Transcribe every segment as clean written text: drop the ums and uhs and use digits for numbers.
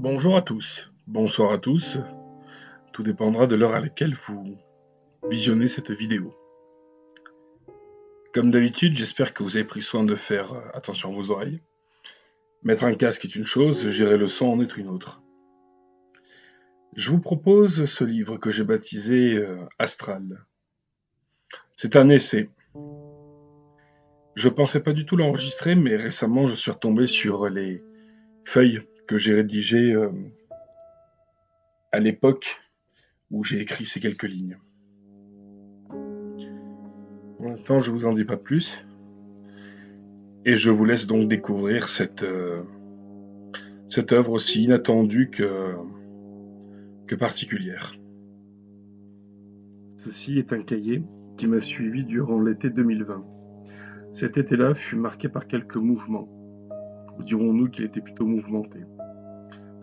Bonjour à tous, bonsoir à tous, tout dépendra de l'heure à laquelle vous visionnez cette vidéo. Comme d'habitude, j'espère que vous avez pris soin de faire attention à vos oreilles. Mettre un casque est une chose, gérer le son en est une autre. Je vous propose ce livre que j'ai baptisé Astral. C'est un essai. Je pensais pas du tout l'enregistrer, mais récemment je suis retombé sur les feuilles que j'ai rédigées à l'époque où j'ai écrit ces quelques lignes. Pour l'instant, je vous en dis pas plus. Et je vous laisse donc découvrir cette œuvre aussi inattendue que particulière. Ceci est un cahier qui m'a suivi durant l'été 2020. Cet été-là fut marqué par quelques mouvements, ou dirons-nous qu'il était plutôt mouvementé.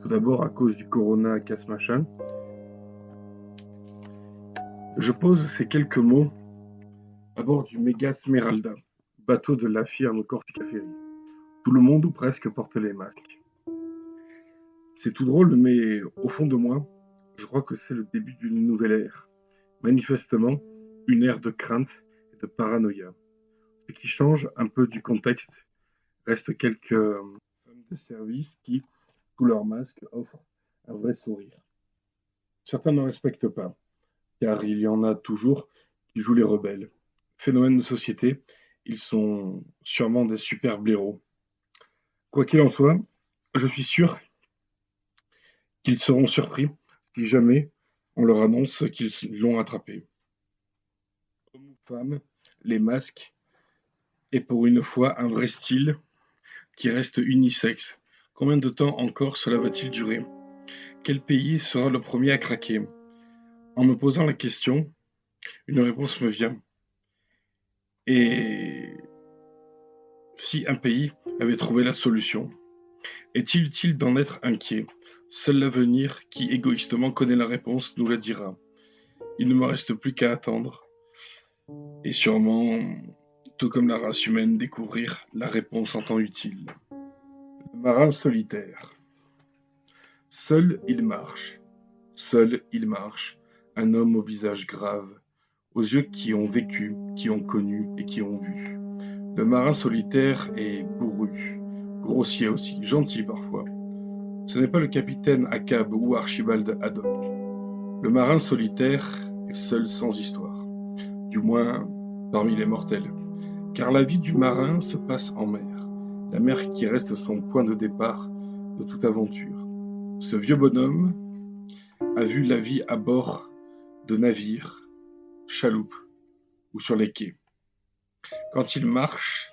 Tout d'abord à cause du corona casse-machin. Je pose ces quelques mots à bord du Mega Smeralda, bateau de la firme Corsica Ferry. Tout le monde ou presque porte les masques. C'est tout drôle, mais au fond de moi, je crois que c'est le début d'une nouvelle ère. Manifestement, une ère de crainte et de paranoïa. Ce qui change un peu du contexte reste quelques femmes de service qui, sous leur masque, offrent un vrai sourire. Certains ne respectent pas, car il y en a toujours qui jouent les rebelles. Phénomène de société, ils sont sûrement des super blaireaux. Quoi qu'il en soit, je suis sûr qu'ils seront surpris si jamais on leur annonce qu'ils l'ont attrapé. Hommes ou femmes, les masques est pour une fois un vrai style qui reste unisexe. Combien de temps encore cela va-t-il durer? Quel pays sera le premier à craquer? En me posant la question, une réponse me vient. Et si un pays avait trouvé la solution, est-il utile d'en être inquiet? Seul l'avenir, qui égoïstement connaît la réponse, nous la dira. Il ne me reste plus qu'à attendre. Et sûrement, tout comme la race humaine, découvrir la réponse en temps utile. Le marin solitaire. Seul il marche, un homme au visage grave, aux yeux qui ont vécu, qui ont connu et qui ont vu. Le marin solitaire est bourru, grossier aussi, gentil parfois. Ce n'est pas le capitaine Achab ou Archibald Haddock. Le marin solitaire est seul sans histoire, du moins parmi les mortels, car la vie du marin se passe en mer, la mer qui reste son point de départ de toute aventure. Ce vieux bonhomme a vu la vie à bord de navires, chaloupes ou sur les quais. Quand il marche,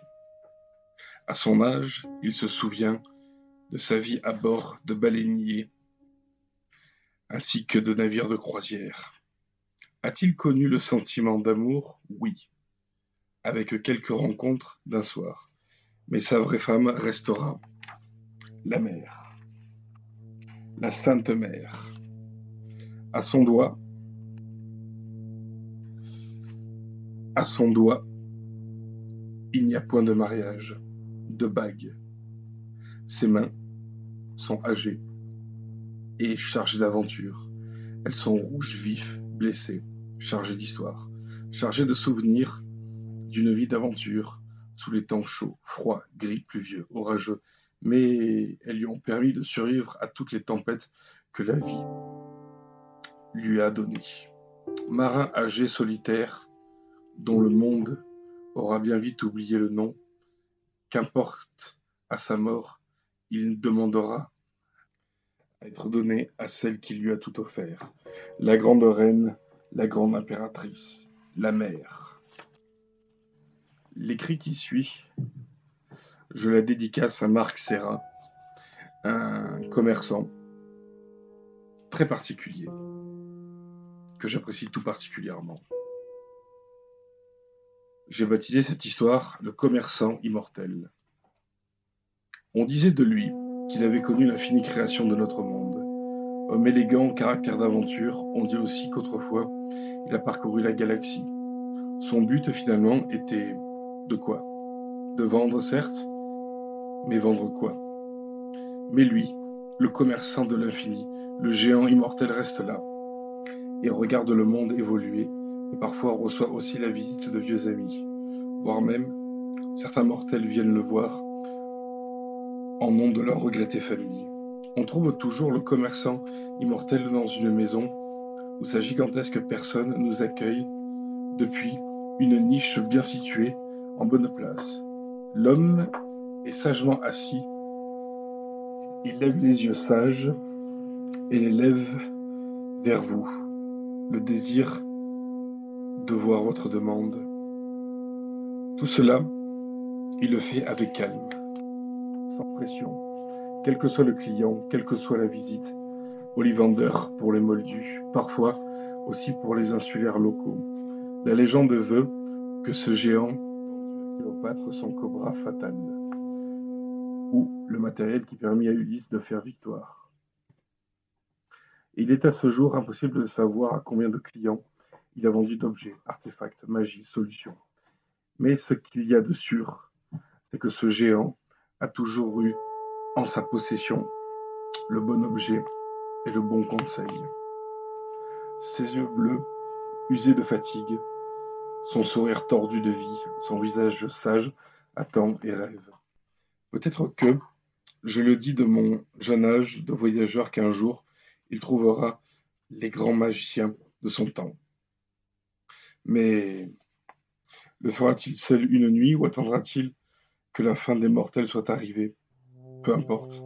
à son âge, il se souvient de sa vie à bord de baleiniers ainsi que de navires de croisière. A-t-il connu le sentiment d'amour? Oui, avec quelques rencontres d'un soir. Mais sa vraie femme restera la mer, la Sainte Mère. À son doigt, il n'y a point de mariage, de bague. Ses mains sont âgées et chargées d'aventures. Elles sont rouges vifs, blessées, chargées d'histoire, chargées de souvenirs d'une vie d'aventure, sous les temps chauds, froids, gris, pluvieux, orageux, mais elles lui ont permis de survivre à toutes les tempêtes que la vie lui a données. Marin âgé solitaire, dont le monde aura bien vite oublié le nom, qu'importe à sa mort, il demandera à être donné à celle qui lui a tout offert, la grande reine, la grande impératrice, la mère. L'écrit qui suit, je la dédicace à Marc Serra, un commerçant très particulier, que j'apprécie tout particulièrement. J'ai baptisé cette histoire le commerçant immortel. On disait de lui qu'il avait connu l'infinie création de notre monde. Homme élégant, caractère d'aventure, on dit aussi qu'autrefois, il a parcouru la galaxie. Son but, finalement, était de quoi? De vendre, certes, mais vendre quoi? Mais lui, Le commerçant de l'infini, le géant immortel reste là et regarde le monde évoluer et parfois reçoit aussi la visite de vieux amis, voire même certains mortels viennent le voir en nom de leur regrettée famille. On trouve toujours le commerçant immortel dans une maison où sa gigantesque personne nous accueille depuis une niche bien située en bonne place. L'homme est sagement assis, il lève les yeux sages et les lève vers vous, le désir de voir votre demande. Tout cela, il le fait avec calme, sans pression, quel que soit le client, quelle que soit la visite. Ollivander pour les moldus, parfois aussi pour les insulaires locaux. La légende veut que ce géant Cléopâtre son cobra fatal, ou le matériel qui permit à Ulysse de faire victoire. Il est à ce jour impossible de savoir à combien de clients il a vendu d'objets, artefacts, magie, solutions. Mais ce qu'il y a de sûr, c'est que ce géant a toujours eu en sa possession le bon objet et le bon conseil. Ses yeux bleus, usés de fatigue, son sourire tordu de vie, son visage sage, attend et rêve. Peut-être que, je le dis de mon jeune âge de voyageur, qu'un jour, il trouvera les grands magiciens de son temps. Mais le fera-t-il seul une nuit ou attendra-t-il que la fin des mortels soit arrivée? Peu importe.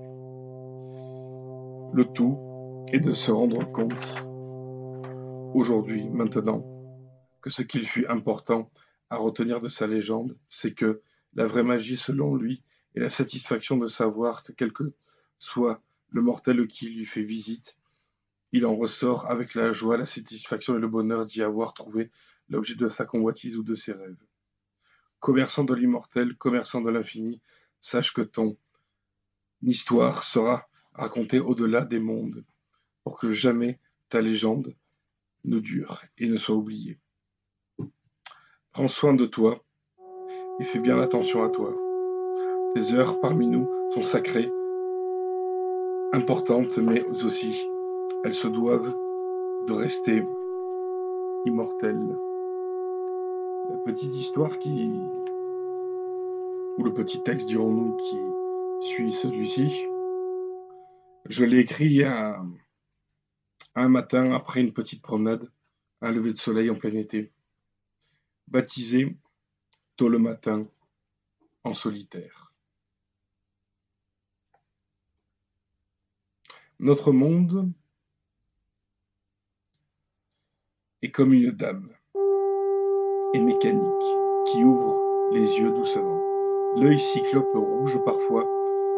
Le tout est de se rendre compte, aujourd'hui, maintenant, que ce qu'il fut important à retenir de sa légende, c'est que la vraie magie, selon lui, est la satisfaction de savoir que quel que soit le mortel qui lui fait visite, il en ressort avec la joie, la satisfaction et le bonheur d'y avoir trouvé l'objet de sa convoitise ou de ses rêves. Commerçant de l'immortel, commerçant de l'infini, sache que ton histoire sera racontée au-delà des mondes, pour que jamais ta légende ne dure et ne soit oubliée. Prends soin de toi et fais bien attention à toi. Tes heures parmi nous sont sacrées, importantes, mais aussi elles se doivent de rester immortelles. La petite histoire ou le petit texte, dirons-nous, qui suit celui-ci, je l'ai écrit un matin après une petite promenade, un lever de soleil en plein été, baptisé tôt le matin en solitaire. Notre monde est comme une dame, et mécanique, qui ouvre les yeux doucement. L'œil cyclope rouge parfois,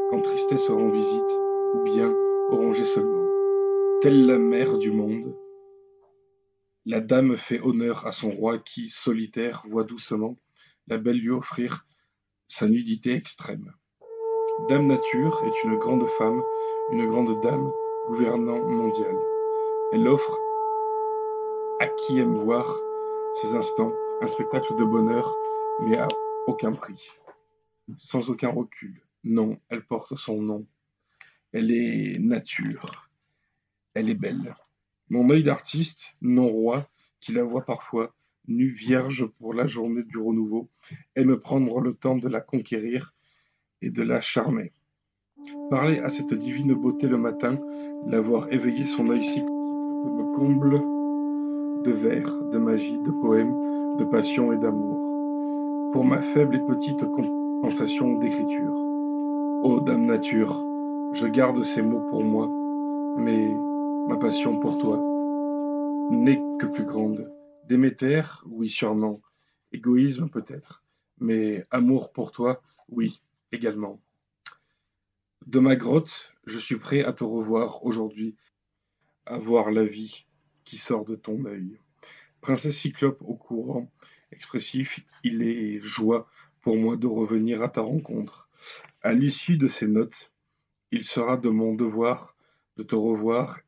quand tristesse rend visite, ou bien orangé seulement. Telle la mère du monde, la dame fait honneur à son roi qui, solitaire, voit doucement la belle lui offrir sa nudité extrême. Dame Nature est une grande femme, une grande dame, gouvernant mondial. Elle offre à qui aime voir ces instants un spectacle de bonheur, mais à aucun prix, sans aucun recul. Non, elle porte son nom. Elle est nature, elle est belle. Mon œil d'artiste, non roi, qui la voit parfois, nue vierge pour la journée du renouveau, aime prendre le temps de la conquérir et de la charmer. Parler à cette divine beauté le matin, la voir éveiller son œil cyclique me comble de vers, de magie, de poèmes, de passion et d'amour. Pour ma faible et petite compensation d'écriture. Ô Dame Nature, je garde ces mots pour moi, mais ma passion pour toi n'est que plus grande. Déméter, oui sûrement. Égoïsme peut-être, mais amour pour toi, oui, également. De ma grotte, je suis prêt à te revoir aujourd'hui, à voir la vie qui sort de ton œil. Princesse Cyclope au courant expressif, il est joie pour moi de revenir à ta rencontre. À l'issue de ces notes, il sera de mon devoir de te revoir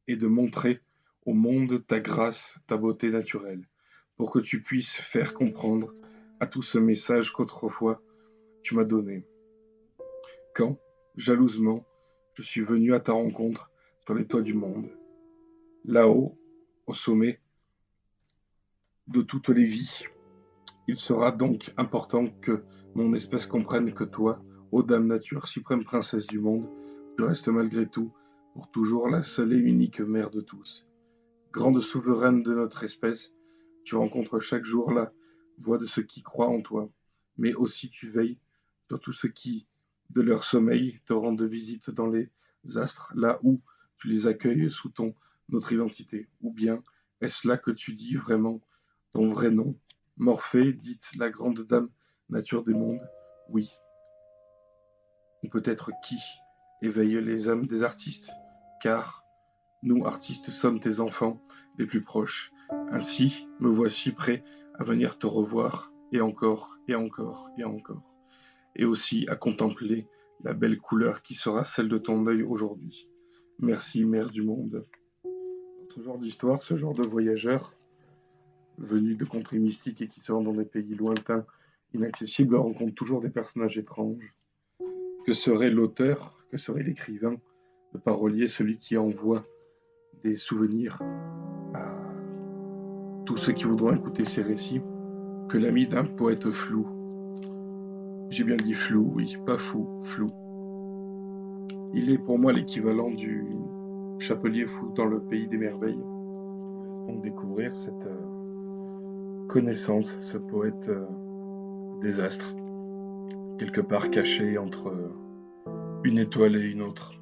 et de montrer au monde ta grâce, ta beauté naturelle, pour que tu puisses faire comprendre à tout ce message qu'autrefois tu m'as donné. Quand, jalousement, Je suis venu à ta rencontre sur les toits du monde. Là-haut, au sommet de toutes les vies, il sera donc important que mon espèce comprenne que toi, ô Dame Nature, suprême princesse du monde, tu restes malgré tout, pour toujours, la seule et unique mère de tous. Grande souveraine de notre espèce, tu rencontres chaque jour la voix de ceux qui croient en toi, mais aussi tu veilles sur tous ceux qui, de leur sommeil, te rendent visite dans les astres, là où tu les accueilles sous notre identité. Ou bien est-ce là que tu dis vraiment ton vrai nom, Morphée, dite la grande dame nature des mondes? Oui. Ou peut-être qui éveille les âmes des artistes, car nous, artistes, sommes tes enfants les plus proches. Ainsi, me voici prêt à venir te revoir, et encore, et encore, et encore. Et aussi à contempler la belle couleur qui sera celle de ton œil aujourd'hui. Merci, Mère du monde. Ce genre d'histoire, ce genre de voyageurs, venus de contrées mystiques et qui se rendent dans des pays lointains, inaccessibles, rencontrent toujours des personnages étranges. Que serait l'auteur, que serait l'écrivain, le parolier, celui qui envoie des souvenirs à tous ceux qui voudront écouter ces récits, que l'ami d'un poète flou? J'ai bien dit flou, oui, pas fou, flou. Il est pour moi l'équivalent du chapelier fou dans le pays des merveilles. Donc découvrir cette connaissance, ce poète des astres, quelque part caché entre une étoile et une autre.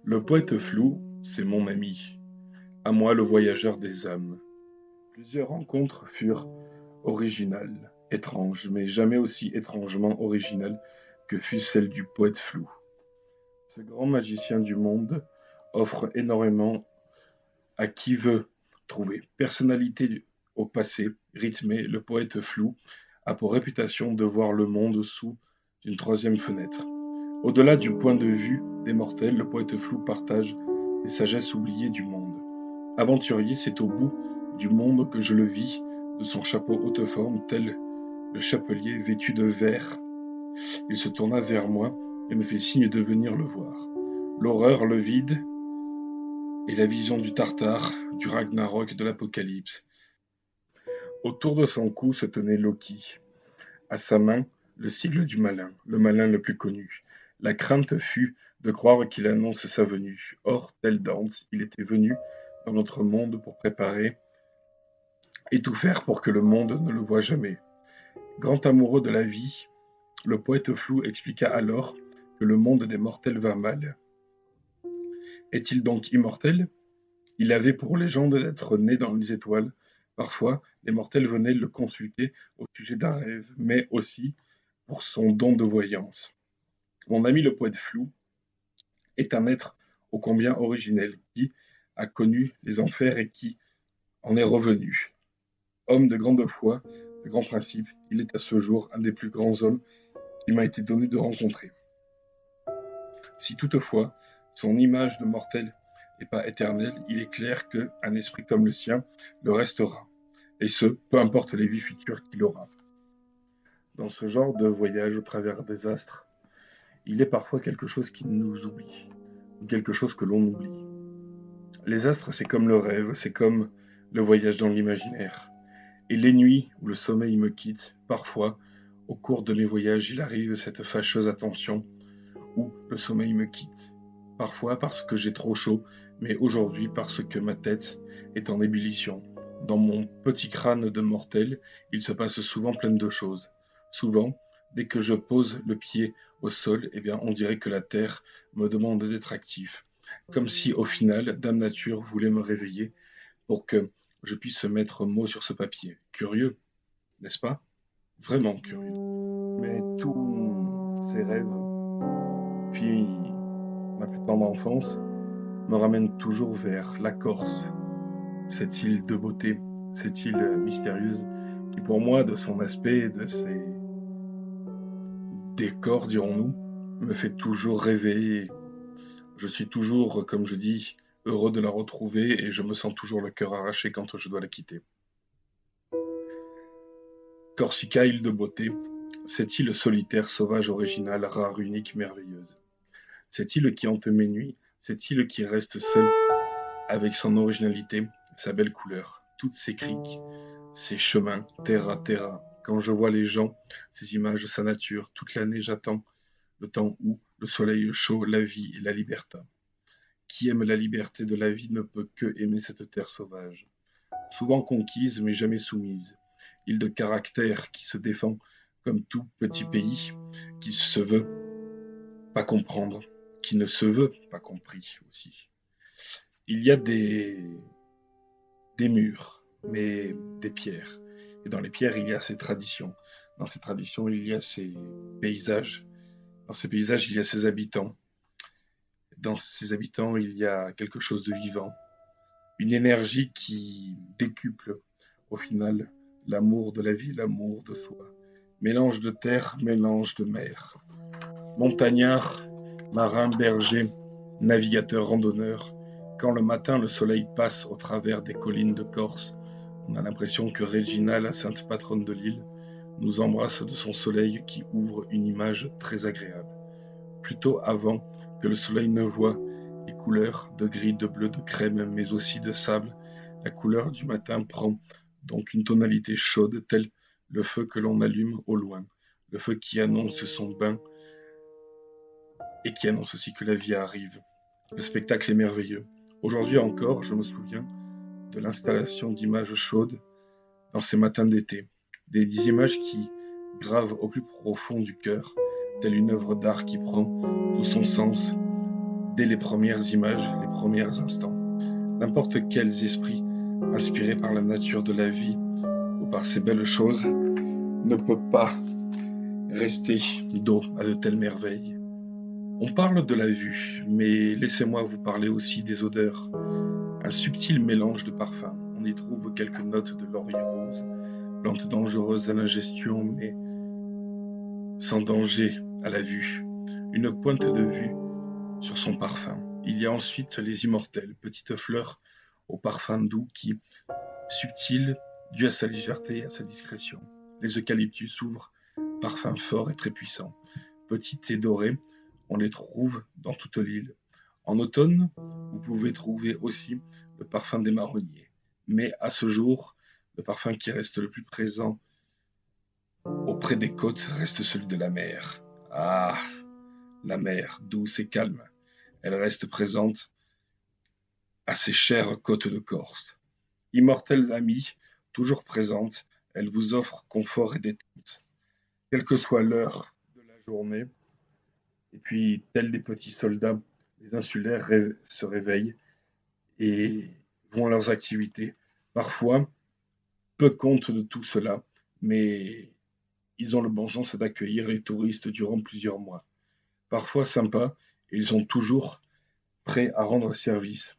Le poète flou, c'est mon ami, à moi le voyageur des âmes. Plusieurs rencontres furent originales, étranges, mais jamais aussi étrangement originales que fut celle du poète flou. Ce grand magicien du monde offre énormément à qui veut trouver. Personnalité au passé, rythmé, le poète flou a pour réputation de voir le monde sous une troisième fenêtre. Au-delà du point de vue des mortels, le poète flou partage les sagesses oubliées du monde. Aventurier, c'est au bout du monde que je le vis, de son chapeau haute forme, tel le chapelier vêtu de vert. Il se tourna vers moi et me fait signe de venir le voir. L'horreur, le vide et la vision du Tartare, du Ragnarok, de l'Apocalypse. Autour de son cou se tenait Loki. À sa main, le sigle du malin, le malin le plus connu. La crainte fut de croire qu'il annonce sa venue. Or, tel Dante, il était venu dans notre monde pour préparer et tout faire pour que le monde ne le voie jamais. Grand amoureux de la vie, le poète flou expliqua alors que le monde des mortels va mal. Est-il donc immortel? Il avait pour légende d'être né dans les étoiles. Parfois, les mortels venaient le consulter au sujet d'un rêve, mais aussi pour son don de voyance. Mon ami le poète flou est un être ô combien originel, qui a connu les enfers et qui en est revenu. Homme de grande foi, de grands principes, il est à ce jour un des plus grands hommes qu'il m'a été donné de rencontrer. Si toutefois son image de mortel n'est pas éternelle, il est clair qu'un esprit comme le sien le restera, et ce, peu importe les vies futures qu'il aura. Dans ce genre de voyage au travers des astres, il est parfois quelque chose qui nous oublie, ou quelque chose que l'on oublie. Les astres, c'est comme le rêve, c'est comme le voyage dans l'imaginaire. Et les nuits où le sommeil me quitte, parfois, au cours de mes voyages, il arrive cette fâcheuse attention où le sommeil me quitte. Parfois parce que j'ai trop chaud, mais aujourd'hui parce que ma tête est en ébullition. Dans mon petit crâne de mortel, il se passe souvent plein de choses. Souvent, dès que je pose le pied au sol, eh bien, on dirait que la terre me demande d'être actif. Comme si, au final, Dame Nature voulait me réveiller pour que je puisse mettre mot sur ce papier. Curieux, n'est-ce pas? Vraiment curieux. Mais tous ces rêves, puis ma plus tendre enfance, me ramènent toujours vers la Corse, cette île de beauté, cette île mystérieuse, qui pour moi, de son aspect, de ses décors, dirons-nous, me fait toujours rêver. Je suis toujours, comme je dis, heureux de la retrouver et je me sens toujours le cœur arraché quand je dois la quitter. Corsica, île de beauté, Cette île solitaire, sauvage, originale, rare, unique, merveilleuse. Cette île qui hante mes nuits, cette île qui reste seule avec son originalité, sa belle couleur, toutes ses criques, ses chemins, terra, terra. Quand je vois les gens, ces images, sa nature, toute l'année j'attends le temps où le soleil chaud, la vie et la liberté. Qui aime la liberté de la vie ne peut que aimer cette terre sauvage. Souvent conquise mais jamais soumise. Île de caractère qui se défend comme tout petit pays qui se veut pas comprendre, qui ne se veut pas compris aussi. Il y a des murs, mais des pierres. Et dans les pierres, il y a ces traditions. Dans ces traditions, il y a ces paysages. Dans ces paysages, il y a ces habitants. Dans ces habitants, il y a quelque chose de vivant. Une énergie qui décuple, au final, l'amour de la vie, l'amour de soi. Mélange de terre, mélange de mer. Montagnard, marin, berger, navigateur, randonneur, quand le matin le soleil passe au travers des collines de Corse, on a l'impression que Regina, la sainte patronne de l'île, nous embrasse de son soleil qui ouvre une image très agréable. Plutôt avant que le soleil ne voie les couleurs de gris, de bleu, de crème, mais aussi de sable, la couleur du matin prend donc une tonalité chaude, tel le feu que l'on allume au loin, le feu qui annonce son bain et qui annonce aussi que la vie arrive. Le spectacle est merveilleux. Aujourd'hui encore, je me souviens de l'installation d'images chaudes dans ces matins d'été. Des images qui gravent au plus profond du cœur, telle une œuvre d'art qui prend tout son sens dès les premières images, les premiers instants. N'importe quels esprits inspirés par la nature de la vie ou par ces belles choses ne peut pas rester dos à de telles merveilles. On parle de la vue, mais laissez-moi vous parler aussi des odeurs. Un subtil mélange de parfums. On y trouve quelques notes de laurier rose, plante dangereuse à l'ingestion, mais sans danger à la vue. Une pointe de vue sur son parfum. Il y a ensuite les immortelles, petites fleurs au parfum doux qui, subtiles, dû à sa légèreté et à sa discrétion. Les eucalyptus ouvrent, parfum fort et très puissant. Petites et dorées, on les trouve dans toute l'île. En automne, vous pouvez trouver aussi le parfum des marronniers. Mais à ce jour, le parfum qui reste le plus présent auprès des côtes reste celui de la mer. Ah, la mer, douce et calme, elle reste présente à ces chères côtes de Corse. Immortelle amie, toujours présente, elle vous offre confort et détente, quelle que soit l'heure de la journée. Et puis, tels des petits soldats, les insulaires se réveillent et vont à leurs activités. Parfois, peu compte de tout cela, mais ils ont le bon sens d'accueillir les touristes durant plusieurs mois. Parfois sympas, ils sont toujours prêts à rendre service.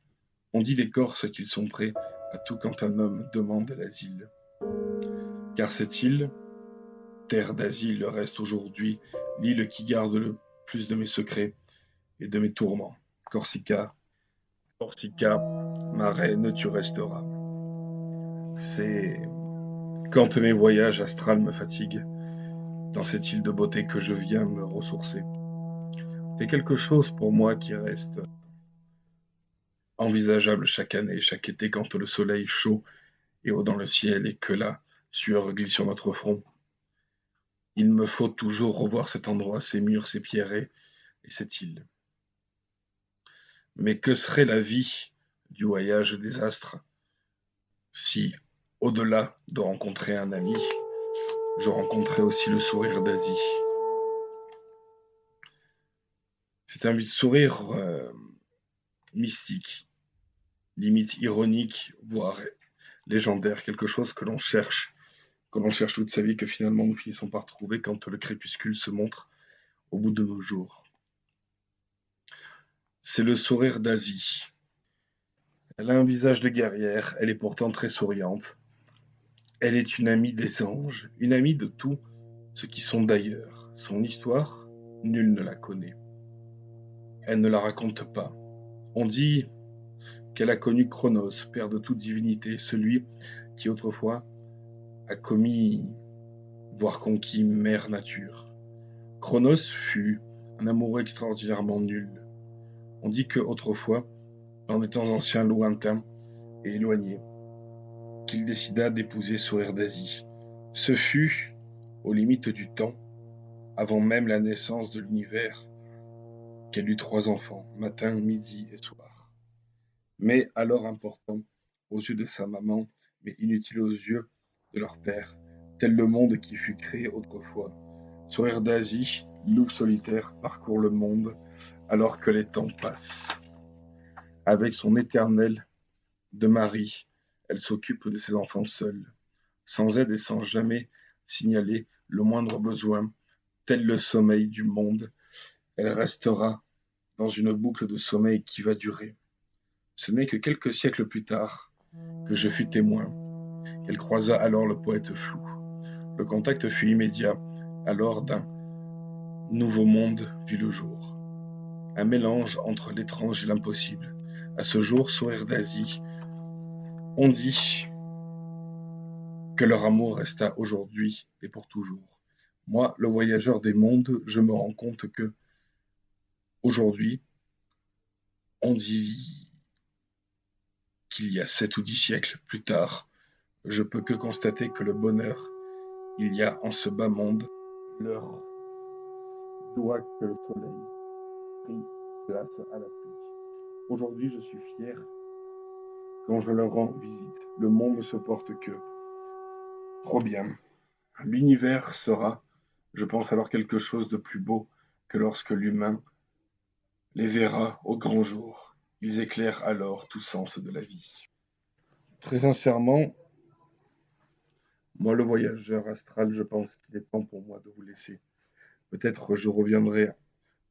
On dit des Corses qu'ils sont prêts à tout quand un homme demande l'asile. Car cette île, terre d'asile, reste aujourd'hui l'île qui garde le plus de mes secrets et de mes tourments. Corsica, Corsica, ma reine, tu resteras. C'est quand mes voyages astrales me fatiguent, dans cette île de beauté que je viens me ressourcer. C'est quelque chose pour moi qui reste envisageable chaque année, chaque été, quand le soleil chaud est haut dans le ciel et que la sueur glisse sur notre front. Il me faut toujours revoir cet endroit, ces murs, ces pierrets et cette île. Mais que serait la vie du voyage des astres si, au-delà de rencontrer un ami, je rencontrais aussi le sourire d'Asie? C'est un sourire mystique, limite ironique, voire légendaire, quelque chose que l'on cherche toute sa vie, que finalement nous finissons par trouver quand le crépuscule se montre au bout de nos jours. C'est le sourire d'Asie. Elle a un visage de guerrière, elle est pourtant très souriante. Elle est une amie des anges, une amie de tous ceux qui sont d'ailleurs. Son histoire, nul ne la connaît. Elle ne la raconte pas. On dit qu'elle a connu Chronos, père de toute divinité, celui qui autrefois a commis avoir conquis mère nature. Cronos fut un amoureux extraordinairement nul. On dit que autrefois, dans des temps anciens lointains et éloignés, qu'il décida d'épouser Sourire d'Asie. Ce fut, aux limites du temps, avant même la naissance de l'univers, qu'elle eut 3 enfants, matin, midi et soir. Mais alors importants aux yeux de sa maman, mais inutiles aux yeux de leur père, tel le monde qui fut créé autrefois. Sourire d'Asie, loup solitaire, parcourt le monde alors que les temps passent. Avec son éternel de mari, elle s'occupe de ses enfants seule, sans aide et sans jamais signaler le moindre besoin, tel le sommeil du monde. Elle restera dans une boucle de sommeil qui va durer. Ce n'est que quelques siècles plus tard que je fus témoin, qu'elle croisa alors le poète flou. Le contact fut immédiat, alors d'un nouveau monde vit le jour. Un mélange entre l'étrange et l'impossible. À ce jour, Sourire d'Asie, on dit que leur amour resta aujourd'hui et pour toujours. Moi, le voyageur des mondes, je me rends compte que aujourd'hui, on dit qu'il y a 7 ou 10 siècles plus tard, je peux que constater que le bonheur, il y a en ce bas monde, leur doit que le soleil prit place à la pluie. Aujourd'hui, je suis fier quand je leur rends visite. Le monde se porte que trop bien. L'univers sera, je pense alors, quelque chose de plus beau que lorsque l'humain les verra au grand jour. Ils éclairent alors tout sens de la vie. Très sincèrement, moi le voyageur astral, je pense qu'il est temps pour moi de vous laisser. Peut-être je reviendrai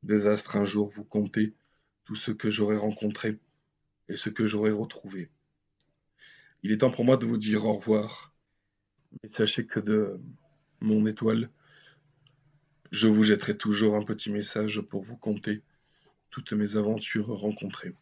des astres un jour vous conter tout ce que j'aurai rencontré et ce que j'aurai retrouvé. Il est temps pour moi de vous dire au revoir. Et sachez que de mon étoile, je vous jetterai toujours un petit message pour vous conter toutes mes aventures rencontrées.